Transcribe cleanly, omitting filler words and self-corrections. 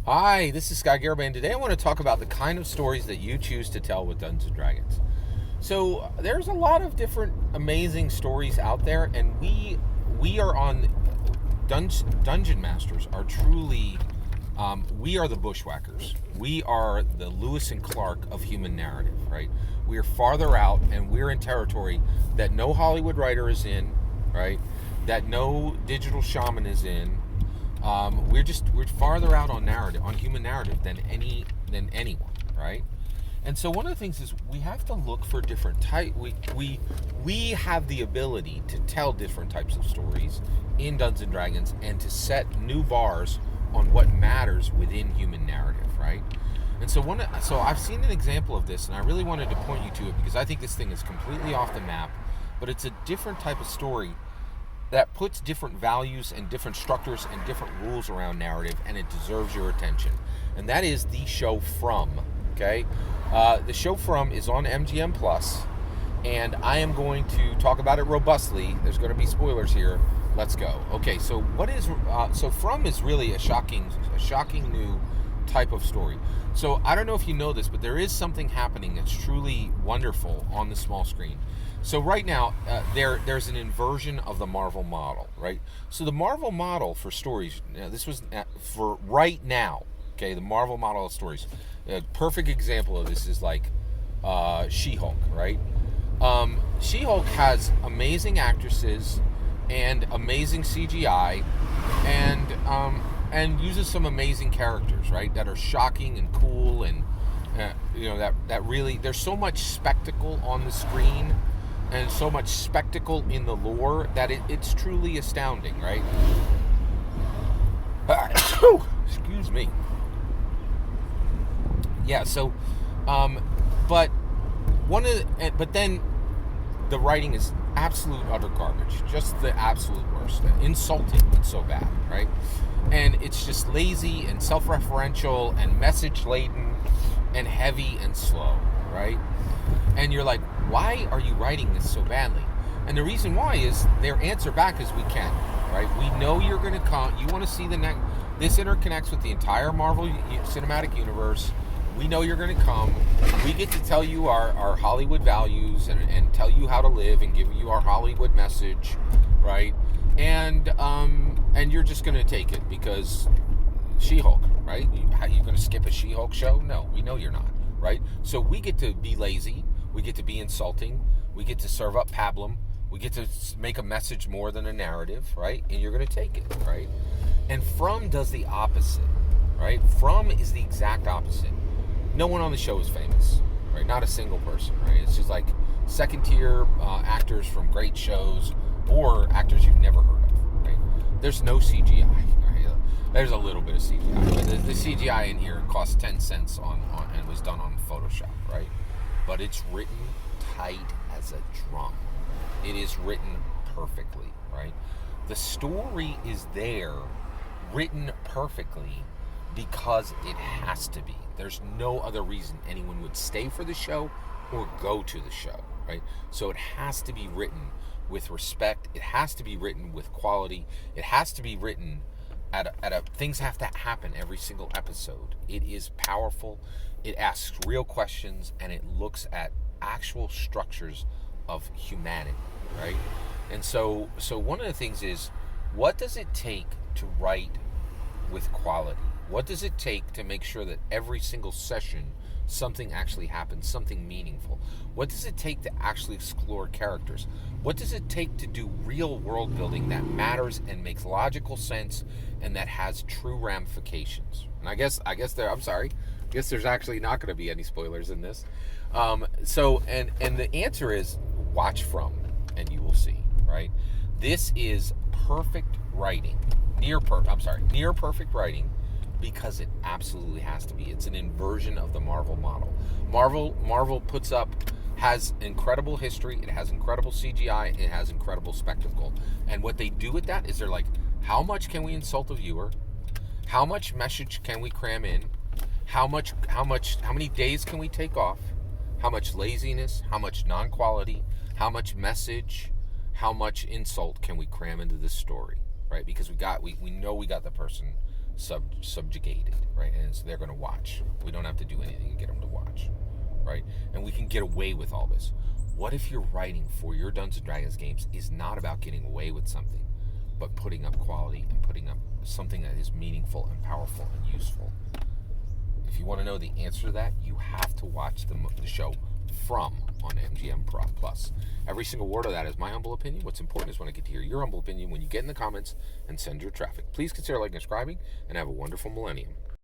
Hi, this is Scott Garibay, and today I want to talk about the kind of stories that you choose to tell with Dungeons & Dragons. So there's a lot of different amazing stories out there, and we are on Dungeon Masters are truly we are the bushwhackers. We are the Lewis and Clark of human narrative, right? We are farther out, and we're in territory that no Hollywood writer is in, right? That no digital shaman is in. We're farther out on narrative, on human narrative than anyone, right? And so one of the things is we have to look for different type. We have the ability to tell different types of stories in Dungeons and Dragons and to set new bars on what matters within human narrative, right? And so I've seen an example of this, and I really wanted to point you to it because I think this thing is completely off the map, but it's a different type of story that puts different values and different structures and different rules around narrative, and it deserves your attention. And that is the show From. Okay, the show From is on MGM Plus, and I am going to talk about it robustly. There's going to be spoilers here. Let's go. Okay, so so From is really a shocking new type of story. So I don't know if you know this, but there is something happening that's truly wonderful on the small screen. So right now, there's an inversion of the Marvel model, right? So the Marvel model for stories, this was for right now, okay, the Marvel model of stories. A perfect example of this is like She-Hulk, right? She-Hulk has amazing actresses and amazing CGI and uses some amazing characters, right, that are shocking and cool and, that really, there's so much spectacle on the screen and so much spectacle in the lore that it's truly astounding, right? Excuse me. Yeah, so, but then the writing is absolute utter garbage, just the absolute worst, insulting. It's so bad, right? And it's just lazy and self-referential and message-laden and heavy and slow, right? And you're like, why are you writing this so badly? And the reason why is their answer back is we can, right? We know you're going to come. You want to see this interconnects with the entire Marvel Cinematic Universe. We know you're going to come. We get to tell you our Hollywood values and tell you how to live and give you our Hollywood message, right? And you're just going to take it because She-Hulk, right? You're going to skip a She-Hulk show? No, we know you're not, right? So we get to be lazy. We get to be insulting. We get to serve up pablum. We get to make a message more than a narrative, right? And you're going to take it, right? And From does the opposite, right? From is the exact opposite. No one on the show is famous, right? Not a single person, right? It's just like second-tier actors from great shows or actors you've never heard of, right? There's no CGI, right? There's a little bit of CGI. But the CGI in here cost 10 cents and was done on Photoshop, right? But it's written tight as a drum. It is written perfectly, right? The story is there, written perfectly, because it has to be. There's no other reason anyone would stay for the show or go to the show, right? So it has to be written with respect. It has to be written with quality. It has to be written things have to happen every single episode. It is powerful. It asks real questions, and it looks at actual structures of humanity, right? And so one of the things is, what does it take to write with quality? What does it take to make sure that every single session something actually happens, something meaningful? What does it take to actually explore characters? What does it take to do real world building that matters and makes logical sense and that has true ramifications? And I guess there's actually not going to be any spoilers in this. And the answer is watch From, and you will see, right? This is perfect writing, near perfect writing, because it absolutely has to be. It's an inversion of the Marvel model. Marvel has incredible history, it has incredible CGI, it has incredible spectacle. And what they do with that is they're like, how much can we insult a viewer? How much message can we cram in? How many days can we take off? How much laziness? How much non-quality? How much message? How much insult can we cram into this story? Right? Because we know we got the person subjugated, right? And so they're going to watch. We don't have to do anything to get them to watch, right? And we can get away with all this. What if your writing for your Dungeons & Dragons games is not about getting away with something, but putting up quality and putting up something that is meaningful and powerful and useful? If you want to know the answer to that, you have to watch the show From on MGM Plus. Every single word of that is my humble opinion. What's important is when I get to hear your humble opinion when you get in the comments and send your traffic. Please consider liking and subscribing, and have a wonderful millennium.